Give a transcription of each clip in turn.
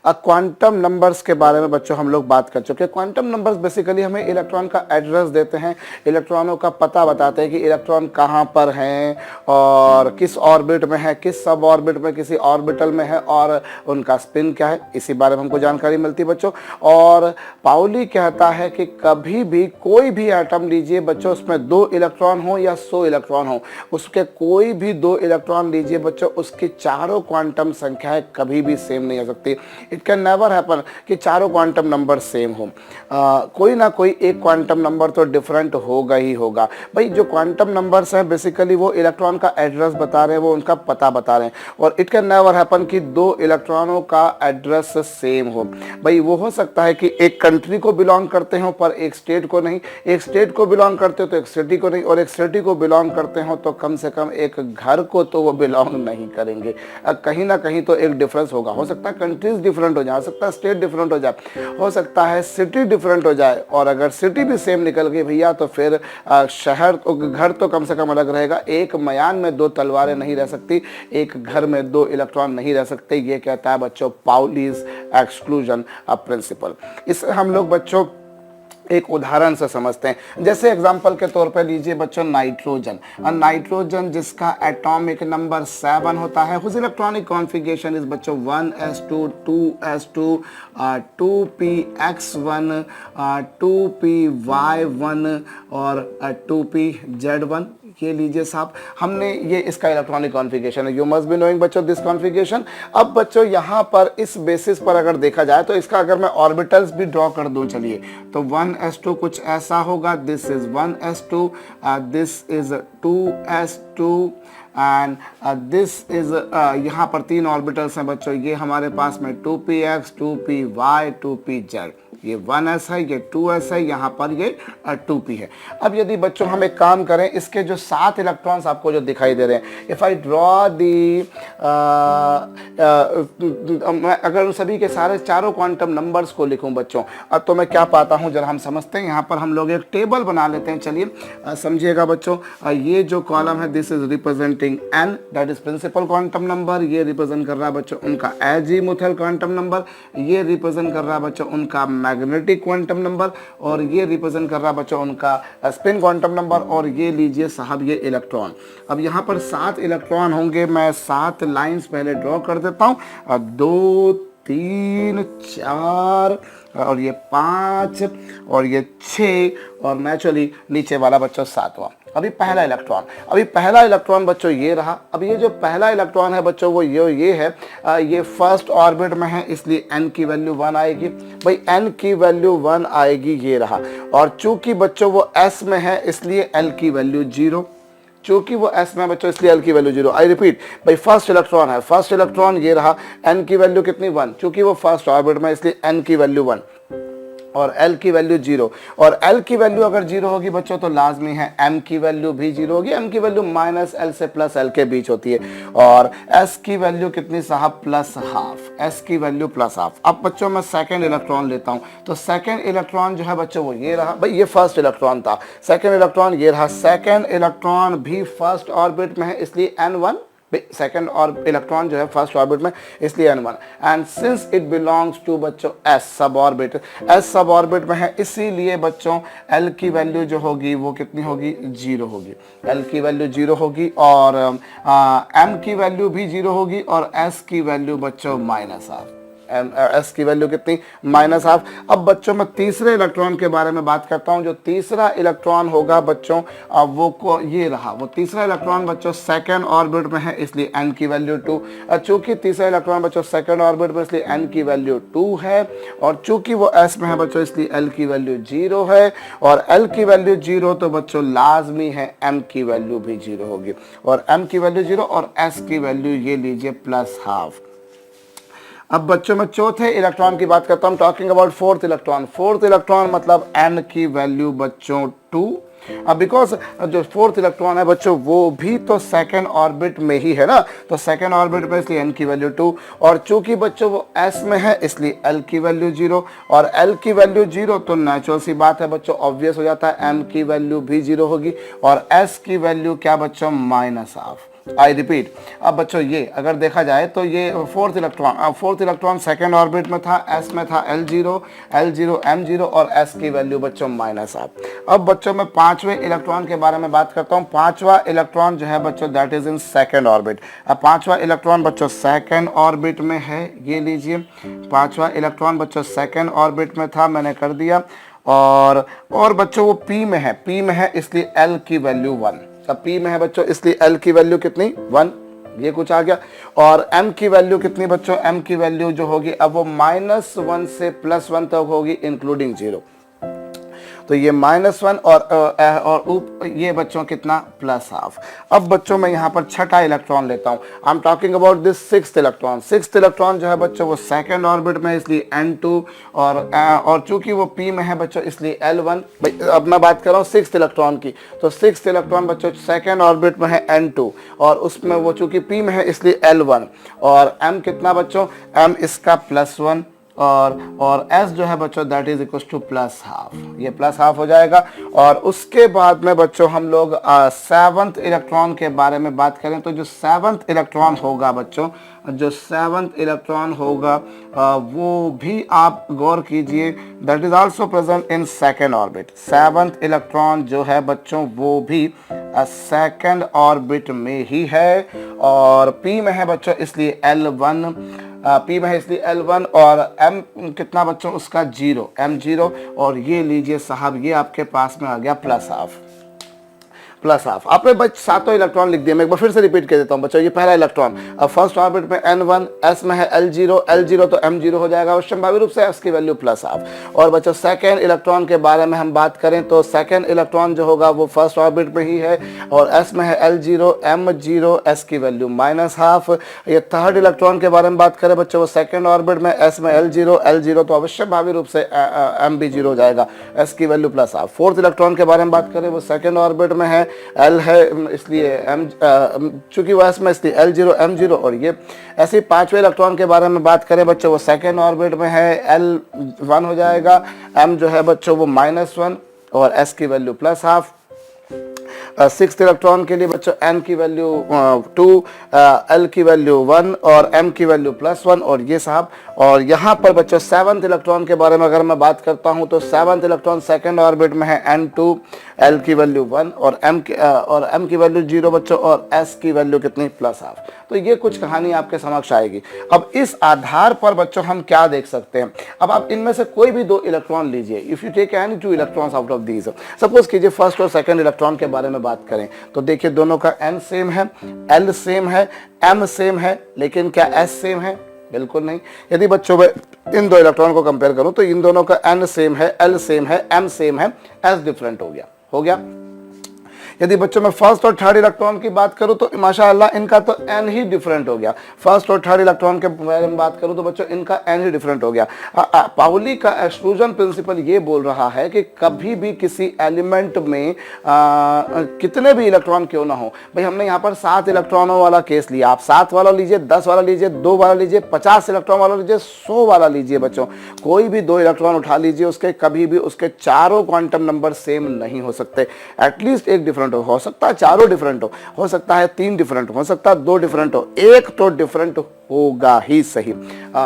Quantum numbers के बारे में बच्चों हम लोग बात कर चुके हैं। क्वांटम नंबर्स बेसिकली हमें इलेक्ट्रॉन का एड्रेस देते हैं, इलेक्ट्रॉनों का पता बताते हैं कि इलेक्ट्रॉन कहाँ पर हैं और किस ऑर्बिट में है, किस सब ऑर्बिट में, किसी ऑर्बिटल में है और उनका स्पिन क्या है, इसी बारे में हमको जानकारी मिलती है बच्चों। और पाउली कहता है कि कभी भी कोई भी एटम लीजिए बच्चों, उसमें 2 इलेक्ट्रॉन हो या 100 इलेक्ट्रॉन हो, उसके कोई भी 2 इलेक्ट्रॉन लीजिए बच्चों, उसकी चारों क्वांटम संख्याएं कभी भी सेम नहीं हो सकती। इट कैन नेवर हैपन कि चारों क्वांटम नंबर सेम हो। कोई ना कोई एक क्वांटम नंबर तो डिफरेंट होगा ही होगा। भाई जो क्वांटम नंबर्स हैं बेसिकली वो इलेक्ट्रॉन का एड्रेस बता रहे हैं, वो उनका पता बता रहे हैं। और इट कैन नेवर हैपन कि 2 इलेक्ट्रॉनों का एड्रेस सेम हो। भाई वो हो सकता है कि एक कंट्री को बिलोंग करते हो पर एक स्टेट को नहीं, एक स्टेट को बिलोंग करते हो तो एक सिटी को नहीं, और एक सिटी को बिलोंग करते हो तो कम से कम एक घर को तो वो बिलोंग नहीं करेंगे। कहीं ना कहीं तो एक डिफरेंस होगा। हो सकता है कंट्रीज डिफरेंट हो जाए, हो सकता है स्टेट डिफरेंट हो जाए, हो सकता है सिटी डिफरेंट हो जाए, और अगर सिटी भी सेम निकल गई भैया तो फिर शहर तो घर तो कम से कम अलग रहेगा। एक मयान में 2 तलवारें नहीं रह सकती, एक घर में 2 इलेक्ट्रॉन नहीं रह सकते। ये कहता है बच्चों पाउलीज एक्सक्लूजन प्रिंसिपल। इस हम लोग बच्चों एक उदाहरण से समझते हैं। जैसे एग्जांपल के तौर पर लीजिए बच्चों नाइट्रोजन। नाइट्रोजन जिसका एटॉमिक नंबर 7 होता है, हुज इलेक्ट्रॉनिक कॉन्फ़िगरेशन इज बच्चों 1s2 2s2 2px1 2py1 और 2pz1। ये लीजिए साहब, हमने ये इसका इलेक्ट्रॉनिक कॉन्फ़िगरेशन है। यू मस्ट बी नोइंग बच्चों दिस कॉन्फ़िगरेशन। अब बच्चों यहाँ पर इस बेसिस पर अगर देखा जाए तो इसका अगर मैं ऑर्बिटल्स भी ड्रॉ कर दूं, चलिए, तो 1s2 कुछ ऐसा होगा, this is 1s2, this is 2s2 and this is यहाँ पर 3 ऑर्बिटल्स हैं बच्चों। ये हमारे पास में 2px 2py 2pz, ये 1s है, ये 2s है, यहाँ पर ये 2p है। अब यदि बच्चों हम एक काम करें, इसके जो 7 इलेक्ट्रॉन्स आपको जो दिखाई दे रहे हैं, इफ आई ड्रॉ दी अगर उन सभी के सारे चारों क्वांटम नंबर्स को लिखूं बच्चों, अब तो मैं क्या पाता हूं जरा हम समझते हैं। यहाँ पर हम लोग एक टेबल बना लेते हैं, चलिए समझिएगा बच्चों। ये जो कॉलम है this is representing n, that is principal quantum number. ये रिप्रेजेंट कर रहा है बच्चों उनका एजीमुथल क्वांटम नंबर, ये रिप्रेजेंट कर रहा है बच्चों उनका मैग्नेटिक क्वांटम नंबर, और ये रिप्रेजेंट कर रहा है बच्चों उनका स्पिन क्वांटम नंबर, और ये लीजिए साहब ये इलेक्ट्रॉन। अब यहाँ पर 7 इलेक्ट्रॉन होंगे, मैं 7 लाइंस पहले ड्रॉ कर देता हूँ, 2 3 4 और ये 5 और ये 6 और नेचुरली नीचे वाला बच्चों 7वां। अभी पहला इलेक्ट्रॉन बच्चों ये रहा। अब ये जो पहला इलेक्ट्रॉन है बच्चों वो ये है, ये फर्स्ट ऑर्बिट में है, इसलिए n की वैल्यू 1 आएगी। भाई n की वैल्यू 1 आएगी, ये रहा। और चूंकि बच्चों वो s में है इसलिए l की वैल्यू 0, चूंकि वो s में बच्चों इसलिए l की वैल्यू 0। आई रिपीट, भाई फर्स्ट इलेक्ट्रॉन है, फर्स्ट इलेक्ट्रॉन ये रहा, n की वैल्यू कितनी 1, चूंकि वो फर्स्ट ऑर्बिट में इसलिए n की वैल्यू 1 और l की वैल्यू 0। और l की वैल्यू अगर 0 होगी बच्चों तो लाजमी है m की वैल्यू भी 0 होगी। m की वैल्यू -l से +l के बीच होती है। और s की वैल्यू कितनी साहब, +½ s की वैल्यू +½ अब बच्चों मैं सेकंड इलेक्ट्रॉन लेता हूं, तो सेकंड इलेक्ट्रॉन जो है बच्चों वो ये रहा। भाई ये फर्स्ट इलेक्ट्रॉन था, सेकंड इलेक्ट्रॉन ये रहा। सेकंड इलेक्ट्रॉन भी फर्स्ट ऑर्बिट में है इसलिए n1, सेकेंड और इलेक्ट्रॉन जो है फर्स्ट ऑर्बिट में इसलिए n1, and since it belongs to बच्चों s sub orbit, s sub orbit में है इसीलिए बच्चों l की वैल्यू जो होगी वो कितनी होगी, 0 होगी। l की वैल्यू 0 होगी और m की वैल्यू भी 0 होगी और s की वैल्यू बच्चों -½ s की वैल्यू कितनी, -½ अब बच्चों मैं तीसरे इलेक्ट्रॉन के बारे में बात करता हूं। जो तीसरा इलेक्ट्रॉन होगा बच्चों वो को ये रहा, वो तीसरा इलेक्ट्रॉन बच्चों सेकंड ऑर्बिट में है इसलिए n की वैल्यू 2। चूंकि तीसरा इलेक्ट्रॉन बच्चों सेकंड ऑर्बिट में इसलिए n की वैल्यू 2 है, और चूंकि वो s में है बच्चों इसलिए l की वैल्यू 0 है, और l की वैल्यू 0 तो बच्चों लाजमी है m की वैल्यू भी 0 होगी, और m की वैल्यू 0 और s की वैल्यू ये लीजिए +½ अब बच्चों मैं चौथे इलेक्ट्रॉन की बात करता हूं, talking about fourth electron. Fourth electron मतलब n की वैल्यू बच्चों 2। अब बिकॉज जो फोर्थ इलेक्ट्रॉन है बच्चों वो भी तो सेकंड ऑर्बिट में ही है ना, तो सेकंड ऑर्बिट में इसलिए n की वैल्यू 2, और चूंकि बच्चों वो s में है इसलिए l की वैल्यू 0, और l की वैल्यू 0 तो नेचुरल सी बात है बच्चों, ऑब्वियस हो जाता है m की वैल्यू भी 0 होगी, और s की वैल्यू क्या बच्चों, -½ आई रिपीट। अब बच्चों ये अगर देखा जाए तो ये फोर्थ इलेक्ट्रॉन सेकेंड ऑर्बिट में था, s में था L0 M0 और s की वैल्यू बच्चों -12। अब बच्चों मैं पांचवें इलेक्ट्रॉन के बारे में बात करता हूँ। पांचवा इलेक्ट्रॉन जो है बच्चों that is in second orbit. अब पांचवा इलेक्ट्रॉन बच्चों सेकेंड ऑर्बिट में है, ये लीजिए पांचवा इलेक्ट्रॉन बच्चों सेकेंड ऑर्बिट में था, मैंने कर दिया। और बच्चों वो p में है इसलिए l की वैल्यू 1। अब p में है बच्चों इसलिए l की वैल्यू कितनी 1, ये कुछ आ गया। और m की वैल्यू कितनी बच्चों, m की वैल्यू जो होगी अब वो -1 से +1 तक होगी इंक्लूडिंग 0। तो ये -1 और ये बच्चों कितना +12। अब बच्चों मैं यहाँ पर छठा इलेक्ट्रॉन लेता हूँ। I am talking about this sixth electron. Sixth electron जो है बच्चों वो सेकंड ऑर्बिट में इसलिए N2 और चूंकि वो p में है बच्चों इसलिए L1। अब मैं बात कर रहा हूँ सिक्स्थ इलेक्ट्रॉन की, तो सिक्स्थ इलेक्ट्रॉन बच्चों सेकंड ऑर्बिट में है N2 और उसमें वो चूंकि p में है इसलिए L1 और m कितना बच्चों, m इसका +1 और s जो है बच्चों दैट इज इक्वल टू +12, ये +12 हो जाएगा। और उसके बाद में बच्चों हम लोग सेवंथ इलेक्ट्रॉन के बारे में बात करें तो जो सेवंथ इलेक्ट्रॉन होगा बच्चों, जो सेवंथ इलेक्ट्रॉन होगा वो भी आप गौर कीजिए that is also present in second orbit. Seventh electron जो है बच्चों वो भी सेकेंड ऑर्बिट में ही है और p में है बच्चों इसलिए L1, p में है इसलिए L1 और m कितना बच्चों उसका 0, M0 और ये लीजिए साहब ये आपके पास में आ गया +12। आपने बच्च सातों इलेक्ट्रॉन लिख दिए। मैं एक बार फिर से रिपीट कर देता हूँ बच्चों। ये पहला इलेक्ट्रॉन अब फर्स्ट ऑर्बिट में N1, s में है L0 तो M0 हो जाएगा और संभाव्य रूप से s की वैल्यू +12। और बच्चों सेकेंड इलेक्ट्रॉन के बारे में हम बात करें तो सेकेंड इलेक्ट्रॉन जो होगा वो फर्स्ट ऑर्बिट में ही है और s में है L0 M0, s की वैल्यू -12। ये थर्ड इलेक्ट्रॉन के बारे में बात करें बच्चों वो सेकेंड ऑर्बिट में s में L0 तो अवश्य भावी रूप से m भी 0 हो जाएगा, s की वैल्यू +12। फोर्थ इलेक्ट्रॉन के बारे में बात करें वो सेकेंड ऑर्बिट में है, L है इसलिए m चूंकि वो s में इसलिए L0 M0 और ये ऐसे ही पांचवें इलेक्ट्रॉन के बारे में बात करें बच्चों वो सेकेंड ऑर्बिट में है, L1 हो जाएगा, m जो है बच्चों वो -1 और s की वैल्यू +12। सिक्स्थ इलेक्ट्रॉन के लिए बच्चों n की वैल्यू 2, l की वैल्यू 1 और m की वैल्यू +1 और ये साहब। और यहाँ पर बच्चों सेवंथ इलेक्ट्रॉन के बारे में अगर मैं बात करता हूँ तो सेवंथ इलेक्ट्रॉन सेकंड ऑर्बिट में है N2, l की वैल्यू 1 और m की वैल्यू 0 बच्चों और s की वैल्यू कितनी +12। तो ये कुछ कहानी आपके समक्ष आएगी। अब इस आधार पर बच्चों हम क्या देख सकते हैं, अब आप इनमें से कोई भी 2 इलेक्ट्रॉन लीजिए। If you take any 2 electrons out of these, suppose कीजिए फर्स्ट और सेकंड इलेक्ट्रॉन के बारे में बात करें तो देखिए दोनों का n सेम है, l सेम है, m सेम है, लेकिन क्या s सेम है? बिल्कुल नहीं। यदि बच्चों में इन 2 इलेक्ट्रॉन को कंपेयर करूं तो इन दोनों का n सेम है, l सेम है, m सेम है, s डिफरेंट हो गया। यदि बच्चों में फर्स्ट और थर्ड इलेक्ट्रॉन की बात करूं तो माशाअल्लाह इनका तो n ही डिफरेंट हो गया। फर्स्ट और थर्ड इलेक्ट्रॉन के बारे में बात करूं तो बच्चों इनका n ही डिफरेंट हो गया। पाउली का एक्सक्लूजन प्रिंसिपल ये बोल रहा है कि कभी भी किसी एलिमेंट में कितने भी इलेक्ट्रॉन क्यों ना हो, भाई हमने यहाँ पर 7 इलेक्ट्रॉनों वाला केस लिया, आप 7 वाला लीजिए, 10 वाला लीजिए, 2 वाला लीजिए, 50 इलेक्ट्रॉन वाला लीजिए, 100 वाला लीजिए बच्चों, कोई भी 2 इलेक्ट्रॉन उठा लीजिए, उसके कभी भी उसके चारों क्वांटम नंबर सेम नहीं हो सकते। एटलीस्ट एक डिफरेंट हो सकता है, चारों डिफरेंट हो सकता है 3 डिफरेंट हो सकता है 2 डिफरेंट हो, एक तो डिफरेंट होगा ही सही।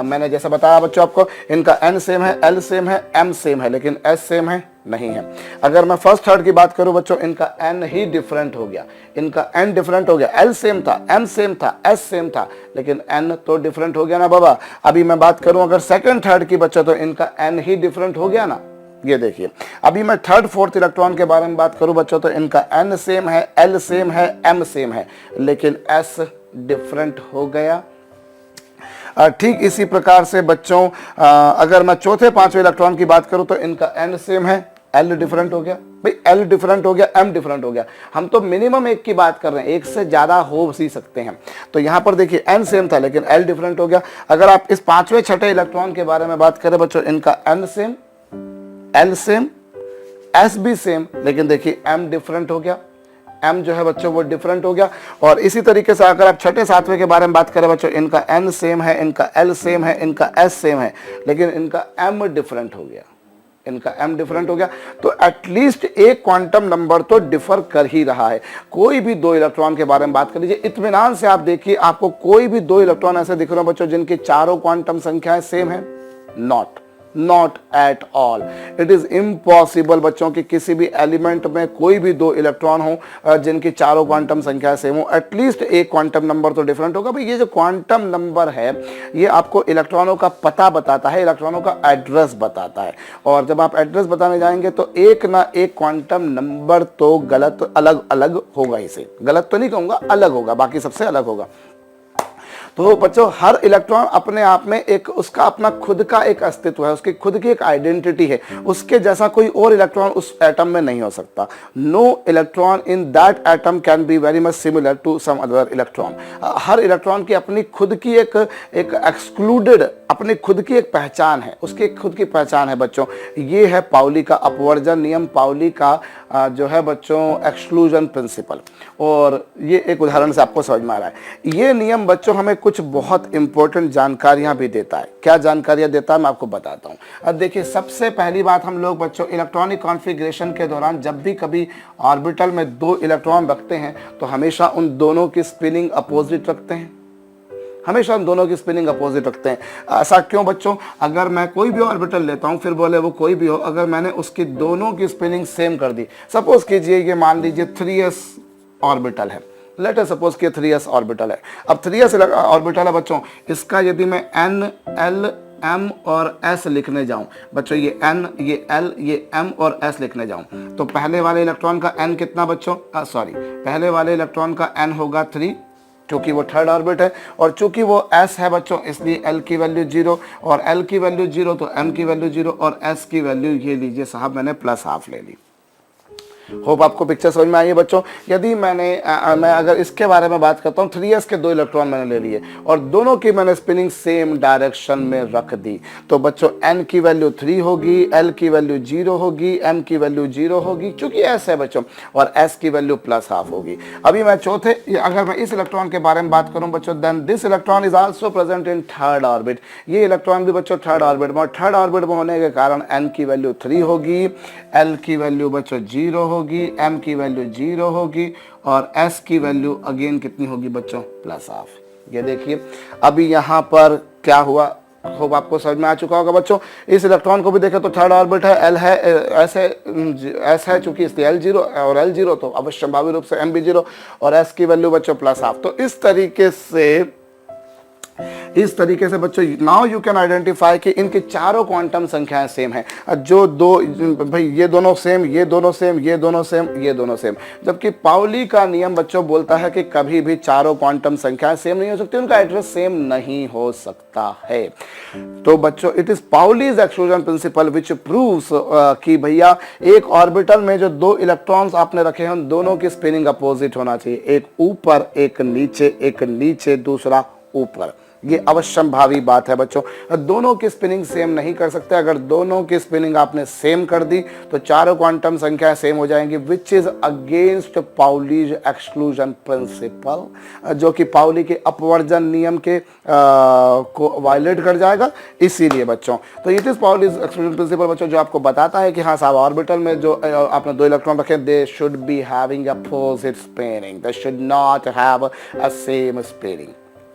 मैंने जैसा बताया बच्चों आपको, इनका n सेम है, l सेम है, m सेम है, लेकिन s सेम है नहीं है। अगर मैं फर्स्ट थर्ड की बात करूं बच्चों, इनका n ही डिफरेंट हो गया, इनका n डिफरेंट हो गया, l सेम था, m सेम था, s सेम था, लेकिन n तो डिफरेंट हो गया ना बाबा। अभी मैं बात करूं अगर सेकंड थर्ड की बच्चों तो इनका n ही डिफरेंट हो गया ना। ये देखिए अभी मैं थर्ड फोर्थ इलेक्ट्रॉन के बारे में बात करूं बच्चों तो इनका n सेम है, l सेम है, m सेम है, लेकिन s डिफरेंट हो गया। ठीक इसी प्रकार से बच्चों अगर मैं चौथे पांचवें इलेक्ट्रॉन की बात करूं तो इनका n सेम है, l डिफरेंट हो गया, भाई l डिफरेंट हो गया, m डिफरेंट हो गया। हम तो मिनिमम एक की बात कर रहे हैं, एक से ज्यादा हो भी सकते हैं। तो यहां पर देखिए n सेम था लेकिन l डिफरेंट हो गया। अगर आप इस पांचवें छठे इलेक्ट्रॉन के बारे में बात करें बच्चों, इनका n same, l same, s भी सेम, लेकिन देखिए m डिफरेंट हो गया, m जो है बच्चों वो डिफरेंट हो गया। और इसी तरीके से अगर आप छठे सातवें के बारे में बात करें बच्चों, इनका n सेम है, इनका l सेम है, इनका s सेम है, लेकिन इनका m डिफरेंट हो गया। इनका m डिफरेंट हो गया, तो एटलीस्ट एक क्वांटम नंबर तो डिफर कर ही रहा है। कोई भी दो इलेक्ट्रॉन के बारे में बात कर लीजिए, इत्मीनान से आप देखिए, आपको कोई भी दो इलेक्ट्रॉन ऐसे दिख रहे हो बच्चों जिनकी चारों क्वांटम संख्याएं सेम है? Not at all, it is impossible बच्चों की किसी भी एलिमेंट में कोई भी दो इलेक्ट्रॉन हो जिनकी चारों क्वांटम संख्या सेम हो, एटलीस्ट एक क्वांटम नंबर तो डिफरेंट होगा। भाई ये जो क्वांटम नंबर है ये आपको इलेक्ट्रॉनों का पता बताता है, इलेक्ट्रॉनों का एड्रेस बताता है, और जब आप एड्रेस बताने जाएंगे तो एक ना एक क्वांटम नंबर तो गलत अलग अलग होगा ही से, गलत तो नहीं कहूंगा, अलग होगा, बाकी सबसे अलग होगा। तो बच्चों हर इलेक्ट्रॉन अपने आप में एक उसका अपना खुद का एक अस्तित्व है, उसकी खुद की एक आइडेंटिटी है, उसके जैसा कोई और इलेक्ट्रॉन उस एटम में नहीं हो सकता। No electron in that atom can be very much similar to some other electron. हर इलेक्ट्रॉन की अपनी खुद की एक एक्सक्लूडेड अपनी खुद की एक पहचान है, उसकी खुद की पहचान है बच्चों। ये है पाउली का अपवर्जन नियम, पाउली का जो है बच्चों एक्सक्लूजन प्रिंसिपल, और ये एक उदाहरण से आपको समझ में आ रहा है। ये नियम बच्चों हमें कुछ बहुत इंपॉर्टेंट जानकारियां भी देता है। क्या जानकारियां देता है मैं आपको बताता हूं। अब देखिए, सबसे पहली बात, हम लोग बच्चों इलेक्ट्रॉनिक कॉन्फ़िगरेशन के दौरान जब भी कभी ऑर्बिटल में दो इलेक्ट्रॉन रखते हैं तो हमेशा उन दोनों की स्पिनिंग अपोजिट रखते हैं, हमेशा उन दोनों की स्पिनिंग अपोजिट रखते हैं। ऐसा क्यों बच्चों? अगर मैं कोई भी ऑर्बिटल लेता हूं, फिर बोले वो कोई भी हो, अगर मैंने उसकी दोनों की स्पिनिंग सेम कर दी, सपोज कीजिए ये मान लीजिए 3s ऑर्बिटल है, लेट अस सपोज कि 3s ऑर्बिटल है। अब 3s ऑर्बिटल है बच्चों, इसका यदि मैं n l m और s लिखने जाऊं बच्चों, ये n ये l ये m और s लिखने जाऊं, तो पहले वाले इलेक्ट्रॉन का n कितना बच्चों? पहले वाले इलेक्ट्रॉन का n होगा 3, क्योंकि वो थर्ड ऑर्बिट है, और चूंकि वो s है बच्चों इसलिए l की वैल्यू 0, और l की वैल्यू 0 तो m की वैल्यू 0, और s की वैल्यू ये लीजिए साहब मैंने +½ ले ली। होप आपको पिक्चर समझ में आई है बच्चों। यदि मैं अगर इसके बारे में बात करता हूँ, 3s के दो इलेक्ट्रॉन मैंने ले लिए और दोनों की मैंने स्पिनिंग सेम डायरेक्शन में रख दी, तो बच्चों n की वैल्यू 3 होगी, l की वैल्यू 0 होगी, m की वैल्यू 0 होगी, चूंकि s है बच्चों, और s की वैल्यू +½ होगी। अभी मैं चौथे, अगर मैं इस इलेक्ट्रॉन के बारे में बात करूं बच्चों, then this electron is also present in third orbit. ये इलेक्ट्रॉन भी बच्चों थर्ड ऑर्बिट में, और थर्ड ऑर्बिट में होने के कारण n की वैल्यू 3 होगी, l की वैल्यू बच्चों 0 होगी, m की वैल्यू 0 होगी, और s की वैल्यू अगेन कितनी होगी बच्चों? +½ ये देखिए अभी यहाँ पर क्या हुआ, होप आपको समझ में आ चुका होगा बच्चों। इस इलेक्ट्रॉन को भी देखें तो थर्ड ऑर्बिट है, l है, s है चूंकि इसलिए l0 और l0, तो अवश्य संभावित रूप से m भी 0, और s की वैल्यू बच्चों +½ तो इस तरीके से बच्चों नाउ यू कैन आइडेंटिफाई कि इनकी चारों क्वांटम संख्याएं सेम हैं। जो दो भाई ये दोनों सेम, ये दोनों सेम, ये दोनों सेम, ये दोनों सेम, जबकि पाउली का नियम बच्चों बोलता है कि कभी भी चारों क्वांटम संख्याएं सेम नहीं हो सकती, उनका एड्रेस सेम नहीं हो सकता है। तो बच्चों it is Pauli's exclusion principal which proves कि भैया एक ऑर्बिटल में जो दो इलेक्ट्रॉन्स आपने रखे हैं उन दोनों की स्पिनिंग अपोजिट होना चाहिए, एक ऊपर एक नीचे दूसरा ऊपर। ये अवश्यंभावी बात है बच्चों, दोनों की स्पिनिंग सेम नहीं कर सकते। अगर दोनों की स्पिनिंग आपने सेम कर दी तो चारों क्वांटम संख्याएं सेम हो जाएंगी, which is against Pauli's exclusion principal, जो कि पाउली के अपवर्जन नियम के को वायलेट कर जाएगा। इसीलिए बच्चों तो it is Pauli's exclusion principal बच्चों, जो आपको बताता है कि हाँ साहब ऑर्बिटल में जो आपने दो इलेक्ट्रॉन रखे they should be having opposite spinning, they should not have a same spinning.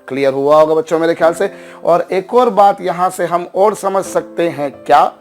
Clear हुआ होगा बच्चों मेरे ख्याल से। और एक और बात यहां से हम और समझ सकते हैं, क्या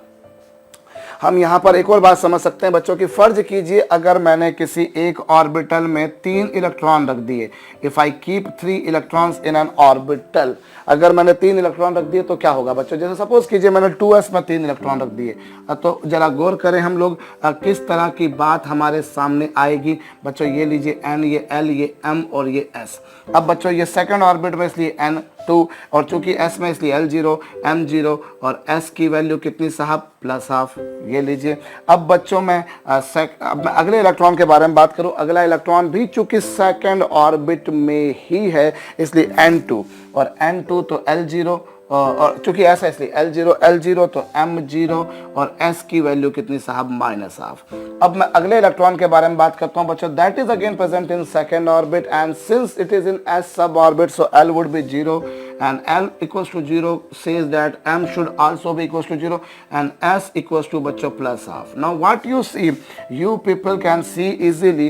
हम यहाँ पर एक और बात समझ सकते हैं बच्चों की, फर्ज कीजिए अगर मैंने किसी एक ऑर्बिटल में 3 इलेक्ट्रॉन रख दिए, if I keep 3 electrons in an orbital, अगर मैंने 3 इलेक्ट्रॉन रख दिए तो क्या होगा बच्चों? जैसे सपोज कीजिए मैंने 2s में 3 इलेक्ट्रॉन रख दिए, तो जरा गौर करें हम लोग किस तरह की बात हमारे सामने आएगी बच्चों। ये लीजिए n, ये l, ये m और ये s। अब बच्चों ये सेकंड ऑर्बिट में इसलिए n2, और चूंकि s में इसलिए l0 m0, और s की वैल्यू कितनी साहब? +½ ये लीजिए। अब बच्चों मैं अब मैं अगले इलेक्ट्रॉन के बारे में बात करूं, अगला इलेक्ट्रॉन भी चूंकि सेकंड ऑर्बिट में ही है इसलिए n2, और n2 तो l0, और चूंकि ऐसा इसलिए l0 तो m0, और s की वैल्यू कितनी साहब? -½ अब मैं अगले इलेक्ट्रॉन के बारे में बात करता हूं बच्चों, that is again present in second orbit, and since it is in s sub orbit so l would be 0, and L equals to 0 says that M should also be equals to 0 and S equals to बच्चों plus half. Now what you see, you people can see easily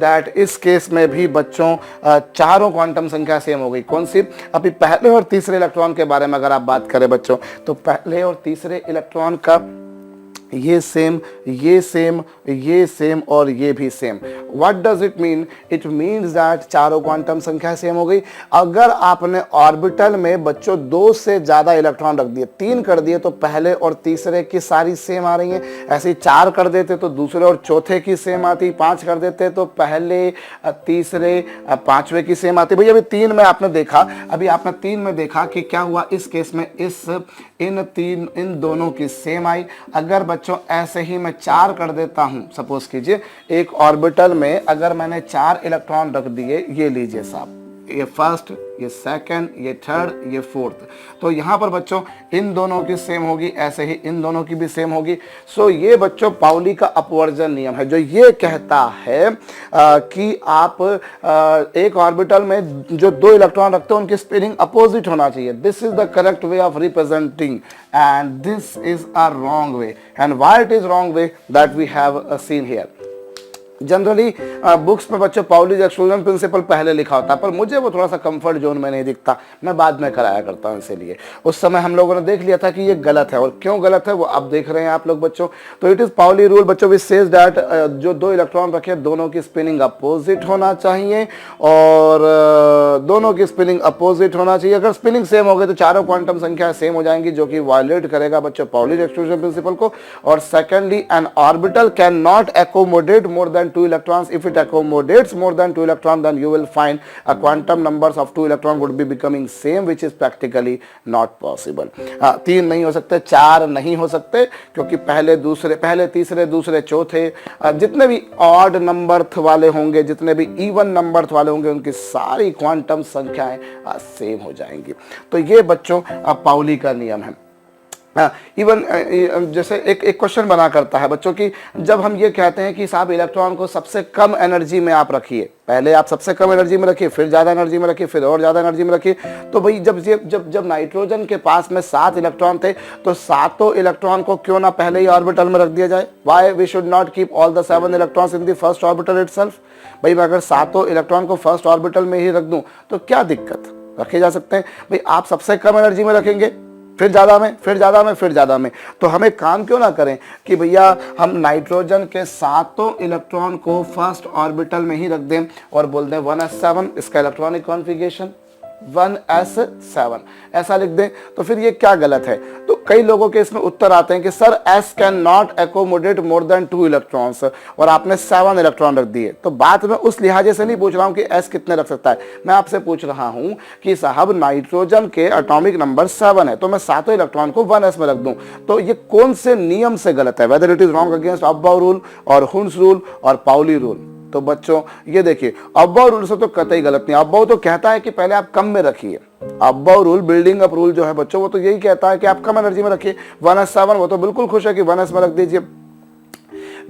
that इस case में भी बच्चों चारों quantum संख्या same हो गई। कौन सी? अभी पहले और तीसरे इलेक्ट्रॉन के बारे में अगर आप बात करें बच्चों, तो पहले और तीसरे इलेक्ट्रॉन का ये सेम, ये सेम, ये सेम और ये भी same. What does it mean? It means that चारों क्वांटम संख्या सेम हो गई। अगर आपने ऑर्बिटल में बच्चों 2 से ज्यादा इलेक्ट्रॉन रख दिए, 3 कर दिए, तो पहले और तीसरे की सारी सेम आ रही हैं। ऐसे ही 4 कर देते तो दूसरे और चौथे की सेम आती, 5 कर देते तो पहले, तीसरे, पांचवे की सेम आती। भैया अभी 3 में आपने देखा, अभी आपने 3 में देखा कि क्या हुआ इस केस में, इन दोनों की सेम आई। अगर बच्चों ऐसे ही मैं 4 कर देता हूं, सपोज कीजिए एक ऑर्बिटल में अगर मैंने 4 इलेक्ट्रॉन रख दिए, ये लीजिए साहब, ये फर्स्ट, ये सेकंड, ये थर्ड, ये फोर्थ, तो यहाँ पर बच्चों इन दोनों की सेम होगी, ऐसे ही इन दोनों की भी सेम होगी। सो ये बच्चों पाउली का अपवर्जन नियम है, जो ये कहता है कि आप एक ऑर्बिटल में जो 2 इलेक्ट्रॉन रखते हैं उनकी स्पिनिंग अपोजिट होना चाहिए। This is the correct way of representing and this is a wrong way. And why it is wrong way that we have seen here. Generally books में बच्चों पाउलीज एक्सक्लूजन प्रिंसिपल पहले लिखा होता है, पर मुझे वो थोड़ा सा कंफर्ट जोन में नहीं दिखता, मैं बाद में कराया करता हूँ। इसीलिए उस समय हम लोगों ने देख लिया था कि ये गलत है, और क्यों गलत है वो अब देख रहे हैं आप लोग बच्चों। तो इट इज पाउली रूल बच्चों विच सेज दैट जो 2 इलेक्ट्रॉन रखे दोनों की स्पिनिंग अपोजिट होना चाहिए, और दोनों की स्पिनिंग अपोजिट होना चाहिए। अगर स्पिनिंग सेम हो गई तो चारों क्वांटम संख्या सेम हो जाएंगी, जो कि वायलेट करेगा बच्चों पाउलीज एक्सक्लूजन प्रिंसिपल को। और secondly, N orbital can not accommodate more than 2 electrons. If it accommodates more than 2 electrons, then you will find a quantum numbers of 2 electron would be becoming same, which is practically not possible. 3 नहीं हो सकते, 4 नहीं हो सकते, क्योंकि पहले तीसरे दूसरे चौथे जितने भी ऑड नंबर वाले होंगे, जितने भी इवन नंबर वाले होंगे, उनकी सारी क्वांटम संख्याएं सेम हो जाएंगी। तो ये बच्चों पाउली का नियम है। इवन जैसे एक क्वेश्चन बना करता है बच्चों की, जब हम ये कहते हैं कि साहब इलेक्ट्रॉन को सबसे कम एनर्जी में आप रखिए, पहले आप सबसे कम एनर्जी में रखिए, फिर ज्यादा एनर्जी में रखिए, फिर और ज्यादा एनर्जी में रखिए। तो भाई जब नाइट्रोजन के पास में 7 इलेक्ट्रॉन थे, तो 7 इलेक्ट्रॉन को क्यों ना पहले ही ऑर्बिटल में रख दिया जाए? Why we should not keep all the 7 electrons in the first orbital itself? भाई मैं अगर 7 इलेक्ट्रॉन को फर्स्ट ऑर्बिटल में ही रख दूं तो क्या दिक्कत? रखे जा सकते हैं। भाई आप सबसे कम एनर्जी में रखेंगे, फिर ज्यादा में, फिर ज्यादा में, फिर ज्यादा में, तो हमें काम क्यों ना करें कि भैया हम नाइट्रोजन के 7 इलेक्ट्रॉन को फर्स्ट ऑर्बिटल में ही रख दें और बोल दें 1s7, इसका इलेक्ट्रॉनिक कॉन्फ़िगरेशन 1s7 ऐसा लिख दें। तो फिर ये क्या गलत है? तो कई लोगों के इसमें उत्तर आते हैं कि sir s can not accommodate more than 2 electrons, और आपने 7 इलेक्ट्रॉन रख दिए। तो बात मैं उस लिहाजे से नहीं पूछ रहा हूं कि s कितने रख सकता है, मैं आपसे पूछ रहा हूं कि साहब नाइट्रोजन के एटॉमिक नंबर 7 है, तो मैं 7 इलेक्ट्रॉन को 1s में रख दूं, तो ये कौन से नियम से गलत है? Whether it is wrong against Aufbau rule और हुन्स रूल और पाउली रूल। तो बच्चों ये देखिए, अबाउ रूल से तो कतई गलत नहीं। अबाउ तो कहता है कि पहले आप कम में रखिए। Aufbau rule, building up rule जो है बच्चों, वो तो यही कहता है कि आप कम एनर्जी में रखिए। 1s7 वो तो बिल्कुल खुश है कि 1s में रख दीजिए।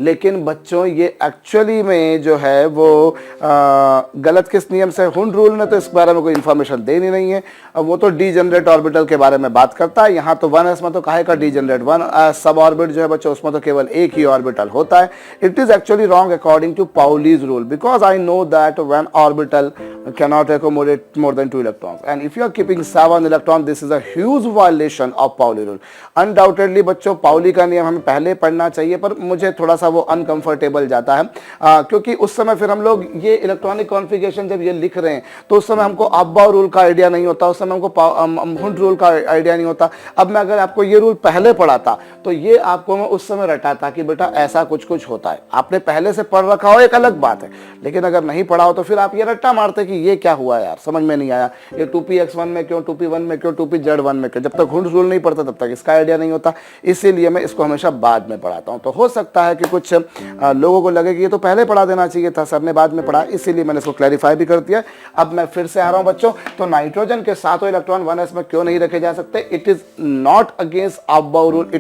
लेकिन बच्चों ये एक्चुअली में जो है वो गलत किस नियम से? हुन रूल ने तो इस बारे में कोई इंफॉर्मेशन देनी नहीं है। वो तो डीजेनरेट ऑर्बिटल के बारे में बात करता है। यहाँ तो 1s में तो काहे का डीजेनरेट, 1 सब ऑर्बिट जो है बच्चों उसमें तो केवल एक ही ऑर्बिटल होता है। It is actually wrong according to Pauli's rule, because I know that when orbital cannot accommodate more than 2 electrons, and if you are keeping 7 electrons, this is a huge violation of Pauli rule. Undoubtedly बच्चों Pauli का नियम हमें पहले पढ़ना चाहिए, पर मुझे थोड़ा सा वो अनकंफर्टेबल जाता है, क्योंकि उस समय फिर हम लोग ये इलेक्ट्रॉनिक कॉन्फ़िगरेशन जब ये लिख रहे हैं तो उस समय हमको अबाउ रूल का आइडिया नहीं होता, उस समय हमको हुंड रूल का आइडिया नहीं होता। अब मैं अगर आपको ये रूल पहले पढ़ाता तो ये आपको मैं उस समय रटाता कि बेटा ऐसा कुछ कुछ होता है। आपने पहले से पढ़ रखा हो एक अलग बात है, लेकिन अगर नहीं पढ़ा हो तो फिर आप ये रट्टा मारते कि ये क्या हुआ यार, समझ में नहीं आया, ये 2px1 में क्यों, 2p1 में क्यों, 2pz1 में क्यों। जब तक हुंड रूल नहीं पढ़ता तब तक इसका आइडिया नहीं होता, इसीलिए मैं इसको हमेशा बाद में पढ़ाता हूँ। तो हो सकता है कि कुछ लोगों को लगे कि ये तो पहले पढ़ा देना चाहिए था, सर ने बाद में पढ़ा, इसीलिए मैंने इसको क्लैरिफाई भी कर दिया। अब मैं फिर से आ रहा हूं बच्चों, तो नाइट्रोजन के सातों इलेक्ट्रॉन 1s में क्यों नहीं रखे जा सकते? It is not against Aufbau rule.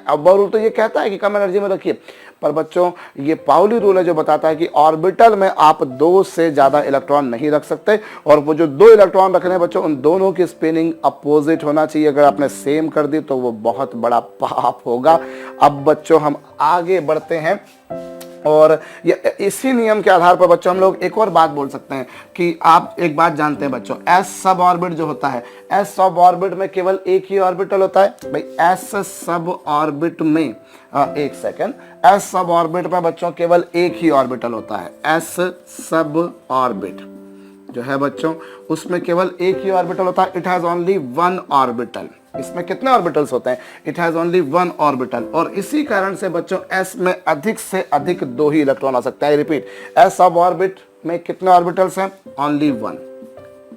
Aufbau rule तो ये कहता है कि कम एनर्जी में रखिए, पर बच्चों ये पाउली रूल है जो बताता है कि ऑर्बिटल में आप 2 से ज्यादा इलेक्ट्रॉन नहीं रख सकते, और वो जो 2 इलेक्ट्रॉन रखने हैं बच्चों, उन दोनों की स्पिनिंग अपोजिट होना चाहिए। अगर आपने सेम कर दी तो वो बहुत बड़ा पाप होगा। अब बच्चों हम आगे बढ़ते हैं, और इसी नियम के आधार पर बच्चों हम लोग एक और बात बोल सकते हैं कि आप एक बात जानते हैं बच्चों, एस सब ऑर्बिट जो होता है, एस सब ऑर्बिट में केवल एक ही ऑर्बिटल होता है भाई। एस सब ऑर्बिट में एक सेकेंड, एस सब ऑर्बिट में बच्चों केवल एक ही ऑर्बिटल होता है। एस सब ऑर्बिट जो है बच्चों, उसमें केवल एक ही ऑर्बिटल होता है। It has only 1 orbital. इसमें कितने ऑर्बिटल्स होते हैं? It has only 1 orbital. और इसी कारण से बच्चों एस में अधिक से अधिक 2 ही इलेक्ट्रॉन आ सकते हैं। रिपीट, एस सब ऑर्बिट में कितने ऑर्बिटल्स हैं? Only 1।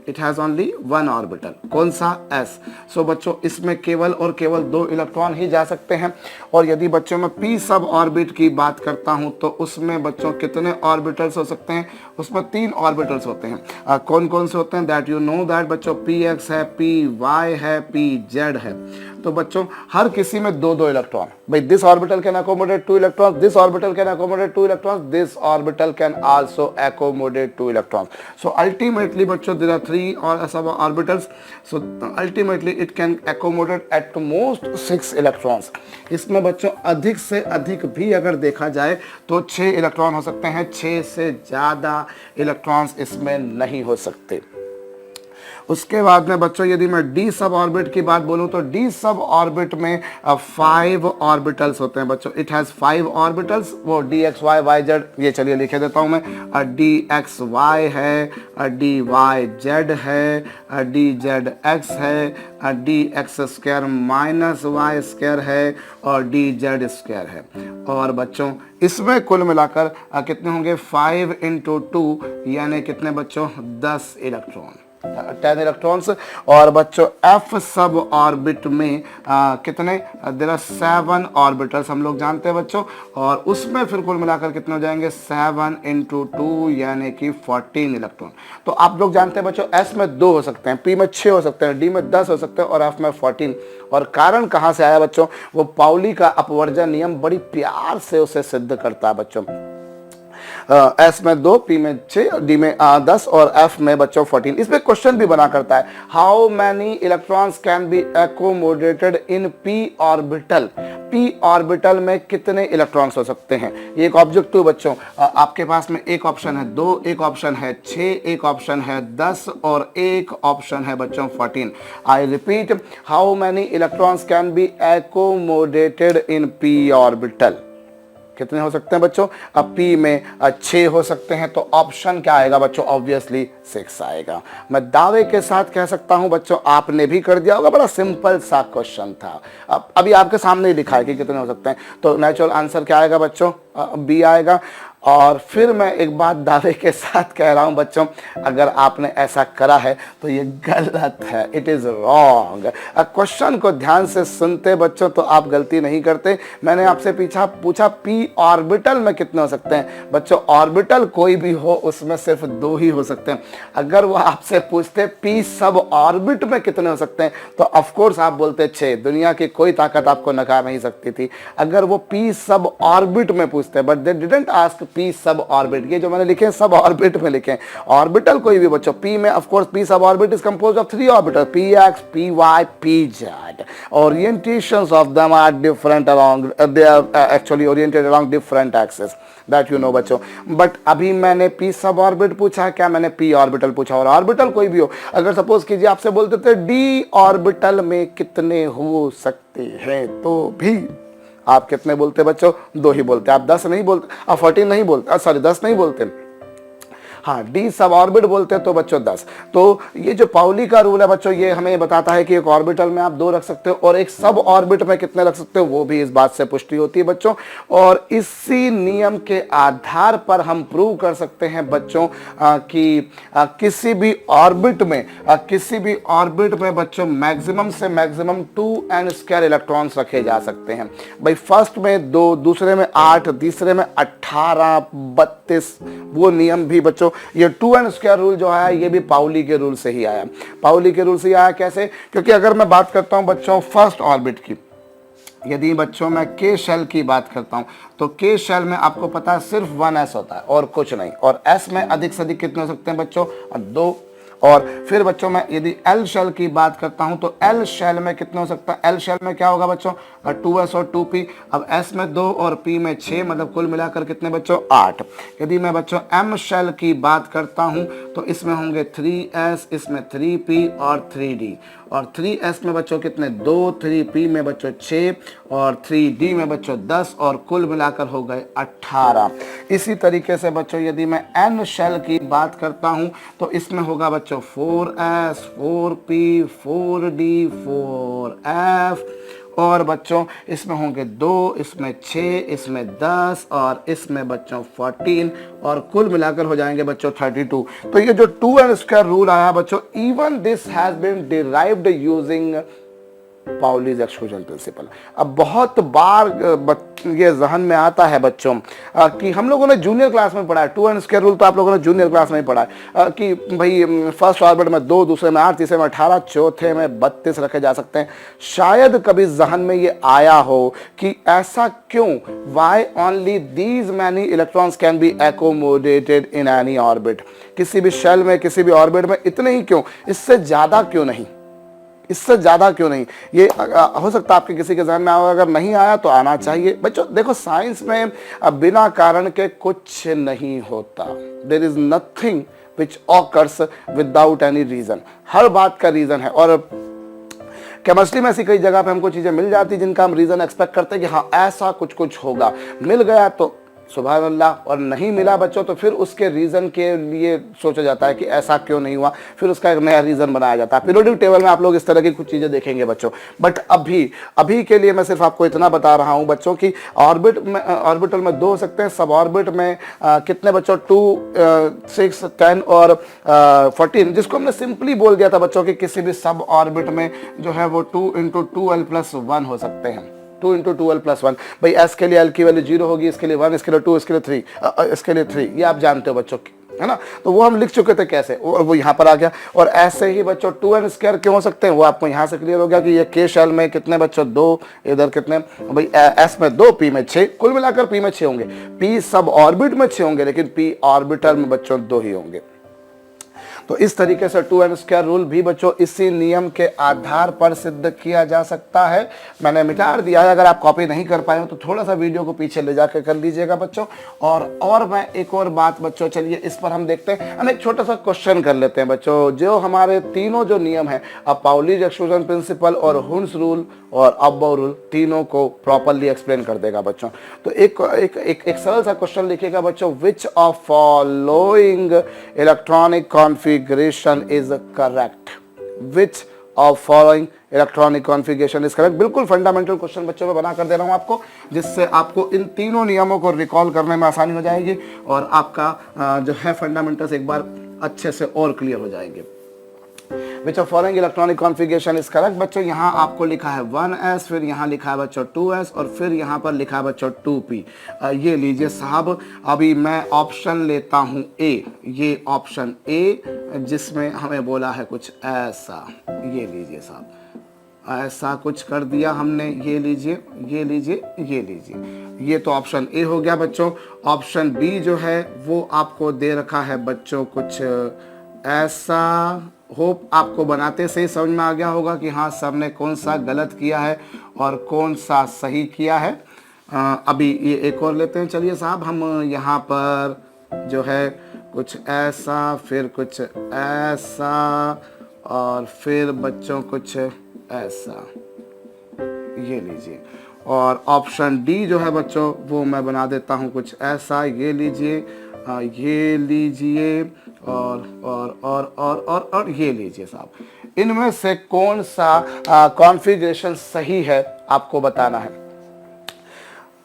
It has only 1 orbital. कौन सा? एस। सो बच्चों इसमें केवल और केवल 2 इलेक्ट्रॉन ही जा सकते हैं। और यदि बच्चों मैं पी सब ऑर्बिट की बात करता हूं तो उसमें बच्चों कितने ऑर्बिटल्स हो सकते हैं? उसमें 3 ऑर्बिटल्स होते हैं। कौन कौन से होते हैं? दैट यू नो दैट बच्चों, पी एक्स है, पी वाई है, पी जेड है। तो बच्चों हर किसी में 2-2 इलेक्ट्रॉन। भाई this orbital can accommodate 2 electrons, this orbital can accommodate 2 electrons, this orbital can also accommodate 2 electrons. So ultimately बच्चों देयर आर 3 और sub orbitals. So ultimately it can accommodate at most 6 electrons. इसमें बच्चों अधिक से अधिक भी अगर देखा जाए तो 6 इलेक्ट्रॉन हो सकते हैं। 6 से ज्यादा इलेक्ट्रॉन्स इसमें नहीं हो सकते। उसके बाद में बच्चों यदि मैं डी सब ऑर्बिट की बात बोलूं तो डी सब ऑर्बिट में 5 ऑर्बिटल्स होते हैं बच्चों। It has 5 orbitals. वो d x y y z, ये चलिए लिखे देता हूं मैं। डी एक्स वाई है, डी वाई जेड है, डी जेड एक्स है, d x square minus y square है, और डी जेड स्क्वायर है। और बच्चों इसमें कुल मिलाकर कितने होंगे? 5 × 2 यानी कितने बच्चों? 10 इलेक्ट्रॉन, 10 इलेक्ट्रॉन्स। और बच्चों एफ सब ऑर्बिट में कितने? देयर आर 7 ऑर्बिटल्स, हम लोग जानते हैं बच्चों। और उसमें फिर कुल मिलाकर कितने हो जाएंगे? 7 × 2 यानी कि 14 इलेक्ट्रॉन। तो आप लोग जानते हैं बच्चों एस में 2 हो सकते हैं, पी में 6 हो सकते हैं, डी में 10 हो सकते हैं, और एफ में 14। और कारण कहां से आया बच्चों? वो पाउली का अपवर्जन नियम बड़ी प्यार से उसे सिद्ध करता है बच्चों। एस में 2, पी में 6, डी में 10 और एफ में बच्चों 14। इसमें क्वेश्चन भी बना करता है, how many electrons can be accommodated in P orbital. P orbital में कितने इलेक्ट्रॉन्स हो सकते हैं? ये एक ऑब्जेक्टिव बच्चों, आपके पास में एक ऑप्शन है 2, एक ऑप्शन है 6, एक ऑप्शन है 10 और एक ऑप्शन है बच्चों 14। I repeat, how many electrons can be accommodated in P orbital. कितने हो सकते हैं बच्चों? अब पी में 6 हो सकते हैं। तो ऑप्शन क्या आएगा बच्चों? ऑब्वियसली 6 आएगा। मैं दावे के साथ कह सकता हूं बच्चों, आपने भी कर दिया होगा, बड़ा सिंपल सा क्वेश्चन था। अब अभी आपके सामने ही लिखा है कि कितने हो सकते हैं। तो नेचुरल आंसर क्या आएगा बच्चों? बी आएगा। और फिर मैं एक बात दावे के साथ कह रहा हूं बच्चों, अगर आपने ऐसा करा है तो ये गलत है, इट इज रॉन्ग। क्वेश्चन को ध्यान से सुनते बच्चों तो आप गलती नहीं करते। मैंने आपसे पूछा पी ऑर्बिटल में कितने हो सकते हैं? बच्चों ऑर्बिटल कोई भी हो उसमें सिर्फ 2 ही हो सकते हैं। अगर वो आपसे पूछते पी सब ऑर्बिट में कितने हो सकते हैं तो ऑफकोर्स आप बोलते 6। दुनिया की कोई ताकत आपको नकार नहीं सकती थी अगर वो पी सब ऑर्बिट में पूछते। But they didn't ask P sub orbit. ये जो मैंने लिखे हैं सब ऑर्बिट में लिखे हैं। ऑर्बिटल कोई भी बच्चों, पी में of course P sub orbit is composed of 3 orbital, P X, P Y, P Z. Orientations of them are different along, they are actually oriented along different axis, that you know बच्चों। But अभी मैंने P sub orbit पूछा, क्या मैंने P orbital पूछा? और orbital कोई भी हो, अगर सपोज कीजिए आपसे बोलते थे डी ऑर्बिटल में कितने हो सकते हैं, तो भी आप कितने बोलते बच्चों? 2 ही बोलते। आप 10 नहीं बोलते, आप 14 नहीं बोलते, सॉरी 10 नहीं बोलते, हाँ डी सब ऑर्बिट बोलते हैं तो बच्चों 10। तो ये जो पाउली का रूल है बच्चों, ये हमें बताता है कि एक ऑर्बिटल में आप 2 रख सकते हो और एक सब ऑर्बिट में कितने रख सकते हो, वो भी इस बात से पुष्टि होती है बच्चों। और इसी नियम के आधार पर हम प्रूव कर सकते हैं बच्चों कि किसी भी ऑर्बिट में बच्चों मैक्सिमम से मैक्सिमम 2n² इलेक्ट्रॉन्स रखे जा सकते हैं। भाई फर्स्ट में 2, दूसरे में 8, तीसरे में 18, 32, वो नियम भी बच्चों, ये 2n² रूल जो आया ये भी पाउली के रूल से ही आया। पाउली के रूल से आया कैसे? क्योंकि अगर मैं बात करता हूं बच्चों फर्स्ट ऑर्बिट की, यदि बच्चों मैं के शेल की बात करता हूं तो के शेल में आपको पता है सिर्फ 1s होता है और कुछ नहीं, और s में अधिक से अधिक कितने हो सकते हैं बच्चों? 2। और फिर बच्चों मैं यदि एल शेल की बात करता हूं तो एल शेल में कितने हो सकता है? एल शेल में क्या होगा बच्चों? 2s और 2p। अब s में 2 और p में 6, मतलब कुल मिलाकर कितने बच्चों? 8। यदि मैं बच्चों एम शेल की बात करता हूं तो इसमें होंगे 3s, इसमें 3p और 3d। और 3s में बच्चों कितने? 2, 3p में बच्चों 6 और 3d में बच्चों 10, और कुल मिलाकर हो गए 18। इसी तरीके से बच्चों यदि मैं एन शेल की बात करता हूं तो इसमें होगा बच्चों 4s, 4p, 4d, 4f, और बच्चों इसमें होंगे 2, इसमें 6, इसमें 10 और इसमें बच्चों 14, और कुल मिलाकर हो जाएंगे बच्चों 32। तो ये जो 2n² रूल आया बच्चों, even this has been derived using Pauli's exclusion principle. अब बहुत बार ये जहन में आता है बच्चों कि हम लोगों ने जूनियर क्लास में पढ़ा है 2n² रूल, तो आप लोगों ने जूनियर क्लास में ही पढ़ा है कि भाई फर्स्ट ऑर्बिट में 2, दूसरे में 8, तीसरे में 18, चौथे में 32 रखे जा सकते हैं। शायद कभी जहन में ये आया हो कि ऐसा क्यों, why only these many electrons can be accommodated in any orbit. किसी भी शेल में, किसी भी ऑर्बिट में इतने ही क्यों, इससे ज्यादा क्यों नहीं, इससे ज्यादा क्यों नहीं? ये हो सकता है आपके किसी के जहन में आया, अगर नहीं आया तो आना चाहिए। बच्चों देखो साइंस में बिना कारण के कुछ नहीं होता। There is nothing which occurs without any reason. हर बात का रीजन है, और केमिस्ट्री में ऐसी कई जगह पे हमको चीजें मिल जाती जिनका हम रीजन एक्सपेक्ट करते हैं कि हाँ ऐसा कुछ कुछ होगा। मिल गया तो सुभान अल्लाह, और नहीं मिला बच्चों तो फिर उसके रीजन के लिए सोचा जाता है कि ऐसा क्यों नहीं हुआ, फिर उसका एक नया रीजन बनाया जाता है। पीरियोडिक टेबल में आप लोग इस तरह की कुछ चीजें देखेंगे बच्चों। बट अभी के लिए मैं सिर्फ आपको इतना बता रहा हूं बच्चों कि ऑर्बिटल में 2 हो सकते हैं, सब ऑर्बिट में कितने बच्चों? 2, 6, 10 और 14, जिसको हमने सिंपली बोल दिया था बच्चों कि किसी भी सब ऑर्बिट में जो है वो 2 × 2l + 1 हो सकते हैं। 2 × 2l + 1। भाई s के लिए l की वैल्यू 0 होगी, इसके लिए 1, इसके लिए 2, इसके लिए 3, इसके लिए 3, ये आप जानते हो बच्चों, है ना? तो वो हम लिख चुके थे कैसे, वो यहाँ पर आ गया। और ऐसे ही बच्चों 2n² क्यों हो सकते हैं, वो आपको यहाँ से क्लियर हो गया कि ये के शेल में कितने बच्चों? 2, इधर कितने? भाई s में 2, p में 6, कुल मिलाकर p में 6 होंगे। p सब ऑर्बिट में 6 होंगे, लेकिन p ऑर्बिटल में बच्चों 2 ही होंगे। तो इस तरीके से 2n² रूल भी बच्चों इसी नियम के आधार पर सिद्ध किया जा सकता है। मैंने मिटा दिया है, अगर आप कॉपी नहीं कर पाए हो तो थोड़ा सा वीडियो को पीछे ले जाकर कर लीजिएगा बच्चों। और मैं एक और बात बच्चों, चलिए इस पर हम देखते हैं, हम एक छोटा सा क्वेश्चन कर लेते हैं बच्चों। जो हमारे तीनों जो नियम है, अब पाउलीज एक्सक्लूजन प्रिंसिपल और हुन्स रूल और अबाउ रूल, तीनों को प्रॉपर्ली एक्सप्लेन कर देगा बच्चों। तो एक सरल सा क्वेश्चन लिखिएगा बच्चों, which of following electronic configuration is correct? Which of following electronic configuration is correct? बिल्कुल फंडामेंटल क्वेश्चन बच्चों में बना कर दे रहा हूं आपको, जिससे आपको इन तीनों नियमों को रिकॉल करने में आसानी हो जाएगी और आपका जो है फंडामेंटल्स एक बार अच्छे से और क्लियर हो जाएंगे। Which of following electronic configuration is correct? बच्चों यहाँ आपको लिखा है 1s, फिर यहाँ लिखा है बच्चों 2s और फिर यहाँ पर लिखा है बच्चों 2p। ये लीजिए साहब, अभी मैं ऑप्शन लेता हूँ A, ये ऑप्शन A जिसमें हमें बोला है कुछ ऐसा, ये लीजिए साहब, ऐसा कुछ कर दिया हमने। ये लीजिए, ये लीजिए, ये लीजिए, ये तो ऑप्शन A हो गया बच्चों। ऑप्शन B जो है वो आपको दे रखा है बच्चों कुछ ऐसा। होप आपको बनाते से ही समझ में आ गया होगा कि हाँ सबने कौन सा गलत किया है और कौन सा सही किया है। अभी ये एक और लेते हैं। चलिए साहब, हम यहाँ पर जो है कुछ ऐसा, फिर कुछ ऐसा और फिर बच्चों कुछ ऐसा, ये लीजिए। और ऑप्शन डी जो है बच्चों वो मैं बना देता हूँ कुछ ऐसा, ये लीजिए। ये लीजिए और ये लीजिए साहब। इनमें से कौन सा कॉन्फ़िगरेशन सही है आपको बताना है।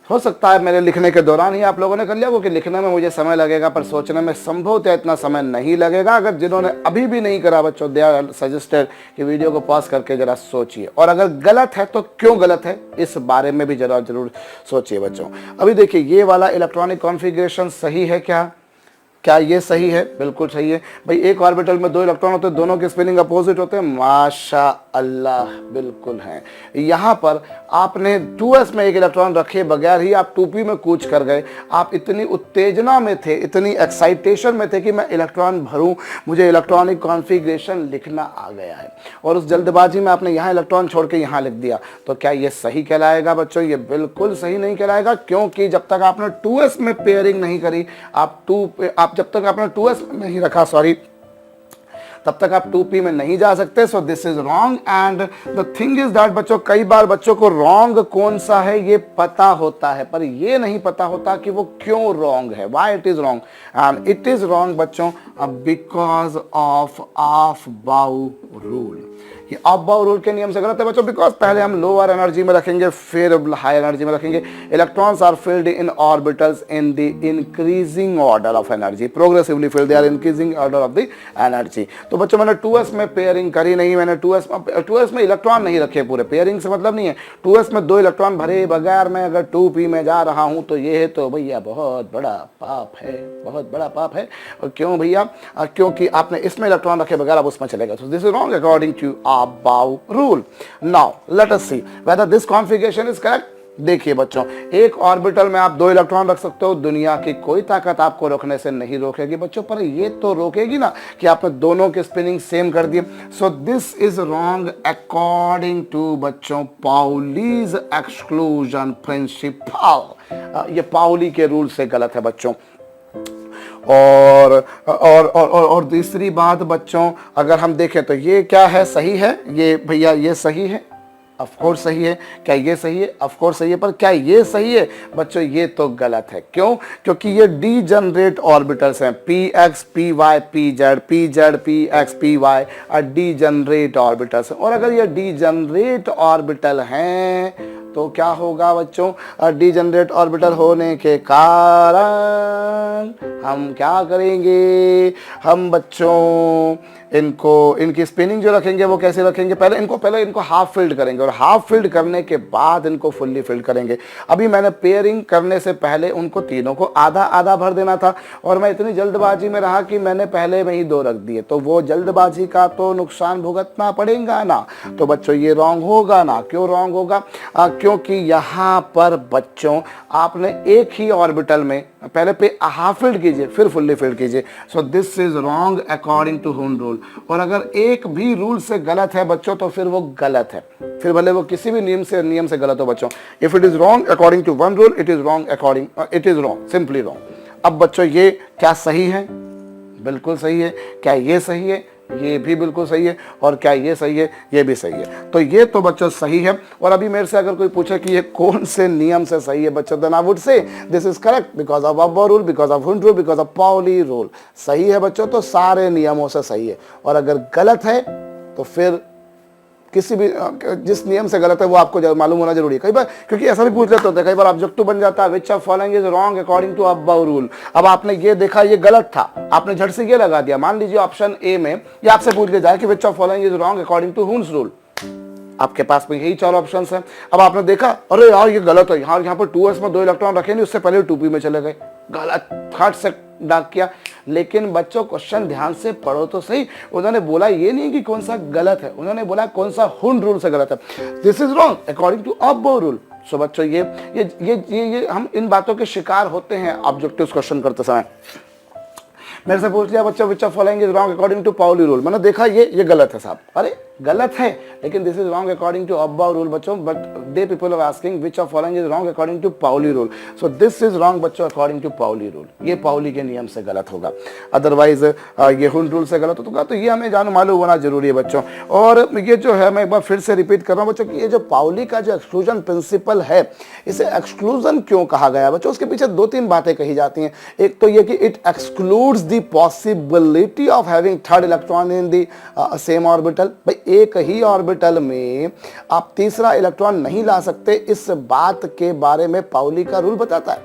हो सकता है मेरे लिखने के दौरान ही आप लोगों ने कर लिया, क्योंकि लिखने में मुझे समय लगेगा पर सोचने में संभवतः इतना समय नहीं लगेगा। अगर जिन्होंने अभी भी नहीं करा बच्चों, दे आर सजेस्टेड कि वीडियो को पॉज करके जरा सोचिए, और अगर गलत है तो क्यों गलत है इस बारे में भी जरूर सोचिए बच्चों। अभी देखिए ये वाला इलेक्ट्रॉनिक कॉन्फ़िगरेशन सही है क्या ये सही है? बिल्कुल सही है भाई। एक ऑर्बिटल में 2 इलेक्ट्रॉन होते हैं, दोनों के स्पिनिंग अपोजिट होते हैं, माशा अल्लाह बिल्कुल हैं। यहाँ पर आपने 2s में एक इलेक्ट्रॉन रखे बगैर ही आप 2p में कूच कर गए। आप इतनी उत्तेजना में थे, इतनी एक्साइटेशन में थे कि मैं इलेक्ट्रॉन भरूं, मुझे इलेक्ट्रॉनिक कॉन्फ़िगरेशन लिखना आ गया है, और उस जल्दबाजी में आपने यहाँ इलेक्ट्रॉन छोड़ के यहाँ लिख दिया। तो क्या ये सही कहलाएगा बच्चों? ये बिल्कुल सही नहीं कहलाएगा, क्योंकि जब तक आपने 2s में पेयरिंग नहीं करी, आप जब तक आपने 2s में नहीं रखा, सॉरी, तब तक आप 2p में नहीं जा सकते। सो this is wrong. And the thing is that बच्चों, कई बार बच्चों को रॉन्ग कौन सा है ये पता होता है, पर ये नहीं पता होता कि वो क्यों रॉन्ग है, why it is wrong. And it is wrong बच्चों बिकॉज ऑफ ऑफ बाउ रूल। ये ऑफ बाउ रूल के नियम से गलत है बच्चों, बिकॉज पहले हम लोअर एनर्जी में रखेंगे, फिर हायर एनर्जी में रखेंगे। Electrons are filled in orbitals in the increasing order of energy, progressively filled, they are increasing order of the energy. तो बच्चों मैंने 2s में पेयरिंग करी नहीं, मैंने 2s में इलेक्ट्रॉन नहीं रखे पूरे। पेयरिंग से मतलब नहीं है 2s में 2 इलेक्ट्रॉन भरे बगैर मैं अगर 2p में जा रहा हूं तो ये है तो भैया बहुत बड़ा पाप है, बहुत बड़ा पाप है। और क्यों भैया? क्योंकि आपने इसमें इलेक्ट्रॉन रखे बगैर आप उसमें चले गए। So this is wrong according to Abau rule. Now let us see whether this configuration is correct. देखिए बच्चों, एक ऑर्बिटल में आप 2 इलेक्ट्रॉन रख सकते हो, दुनिया की कोई ताकत आपको रोकने से नहीं रोकेगी बच्चों, पर ये तो रोकेगी ना कि आपने दोनों के स्पिनिंग सेम कर दिए। So this is wrong according to बच्चों पाउलीज एक्सक्लूजन प्रिंसिपल। ये पाउली के रूल से गलत है बच्चों। और तीसरी बात बच्चों, अगर हम देखें तो ये क्या है, सही है ये भैया, ये सही है, ऑफ कोर्स सही है। क्या ये सही है? ऑफ कोर्स सही है। पर क्या ये सही है बच्चों? ये तो गलत है। क्यों? क्योंकि ये डीजनरेट ऑर्बिटल्स हैं, px py pz pz px py और डीजनरेट ऑर्बिटल्स हैं। और अगर ये डीजनरेट ऑर्बिटल हैं तो क्या होगा बच्चों? डीजनरेट ऑर्बिटल होने के कारण हम क्या करेंगे? हम बच्चों इनकी स्पिनिंग जो रखेंगे वो कैसे रखेंगे? पहले इनको हाफ फिल्ड करेंगे, और हाफ फिल्ड करने के बाद इनको फुल्ली फिल्ड करेंगे। अभी मैंने पेयरिंग करने से पहले उनको तीनों को आधा आधा भर देना था, और मैं इतनी जल्दबाजी में रहा कि मैंने पहले में ही 2 रख दिए, तो वो जल्दबाजी का तो नुकसान भुगतना पड़ेगा ना। तो बच्चों ये रॉन्ग होगा ना। क्यों रॉन्ग होगा? क्योंकि यहाँ पर बच्चों आपने एक ही ऑर्बिटल में पहले पे हाफ फिल्ड कीजिए फिर फुल्ली फिल्ड कीजिए। So this is wrong according to Hund rule. और अगर एक भी रूल से गलत है बच्चों तो फिर वो गलत है, फिर भले वो किसी भी नियम से गलत हो बच्चों। If it is wrong according to one rule, it is wrong according, it is wrong, simply wrong. अब बच्चों ये क्या सही है? बिल्कुल सही है। क्या ये सही है? ये भी बिल्कुल सही है। और क्या ये सही है? ये भी सही है। तो ये तो बच्चों सही है। और अभी मेरे से अगर कोई पूछे कि ये कौन से नियम से सही है बच्चों, then I would say this is correct because of Aufbau rule, because of Hund rule, because of Pauli rule. सही है बच्चों तो सारे नियमों से सही है। और अगर गलत है तो फिर किसी भी जिस नियम से गलत है वो आपको मालूम होना जरूरी है। कई बार क्योंकि ऐसा भी पूछ लेते होते हैं, कई बार ऑब्जेक्टिव बन जाता है which of following is wrong according to Aufbau rule. अब आपने ये देखा ये गलत था, आपने झट से ये लगा दिया। मान लीजिए ऑप्शन ए में ये आपसे पूछ लिया जाए कि which of following is wrong according to Hund's rule. आपके पास में यही 4 ऑप्शंस हैं। अब आपने देखा अरे यार ये गलत है, यहाँ पर 2s में 2 इलेक्ट्रॉन रखे नहीं, उससे पहले 2p में चले गए, गलत, हट से डाक किया। लेकिन बच्चों क्वेश्चन ध्यान से पढ़ो तो सही। उन्होंने बोला ये नहीं कि कौन सा गलत है, उन्होंने बोला कौन सा हुन रूल से गलत है। This is wrong according to Aufbau rule. So बच्चों ये हम इन बातों के शिकार होते हैं ऑब्जेक्टिव क्वेश्चन करते समय। मेरे से पूछ लिया बच्चों which of following is wrong according to Pauli rule, मैंने देखा ये गलत है साहब। अरे गलत है, लेकिन this is wrong according to Aufbau rule बच्चों, but they people are asking which of following is wrong according to Pauli rule. So this is wrong बच्चों अकॉर्डिंग टू पाउली रूल, ये पाउली के नियम से गलत होगा, अदरवाइज ये हुन रूल से गलत होगा। तो ये हमें जानो मालूम होना जरूरी है बच्चों। और ये जो है मैं एक बार फिर से रिपीट कर रहा हूँ बच्चों कि ये जो पाउली का जो एक्सक्लूजन प्रिंसिपल है, इसे एक्सक्लूजन क्यों कहा गया बच्चों, उसके पीछे दो तीन बातें कही जाती हैं। एक तो ये कि it excludes the possibility of having third electron in the same orbital. भाई एक ही ऑर्बिटल में आप तीसरा इलेक्ट्रॉन नहीं ला सकते, इस बात के बारे में पाउली का रूल बताता है,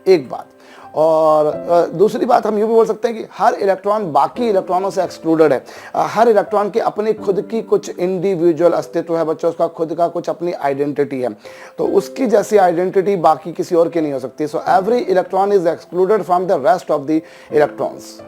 एक बात। और दूसरी बात हम यूँ भी बोल सकते हैं कि हर इलेक्ट्रॉन बाकी इलेक्ट्रॉनों से एक्सक्लूडेड है। हर इलेक्ट्रॉन की अपनी खुद की कुछ इंडिविजुअल अस्तित्व है बच्चों, उसका खुद का कुछ अपनी आइडेंटिटी है, तो उसकी जैसी आइडेंटिटी बाकी किसी और की नहीं हो सकती। So every electron is excluded from the rest of the electrons.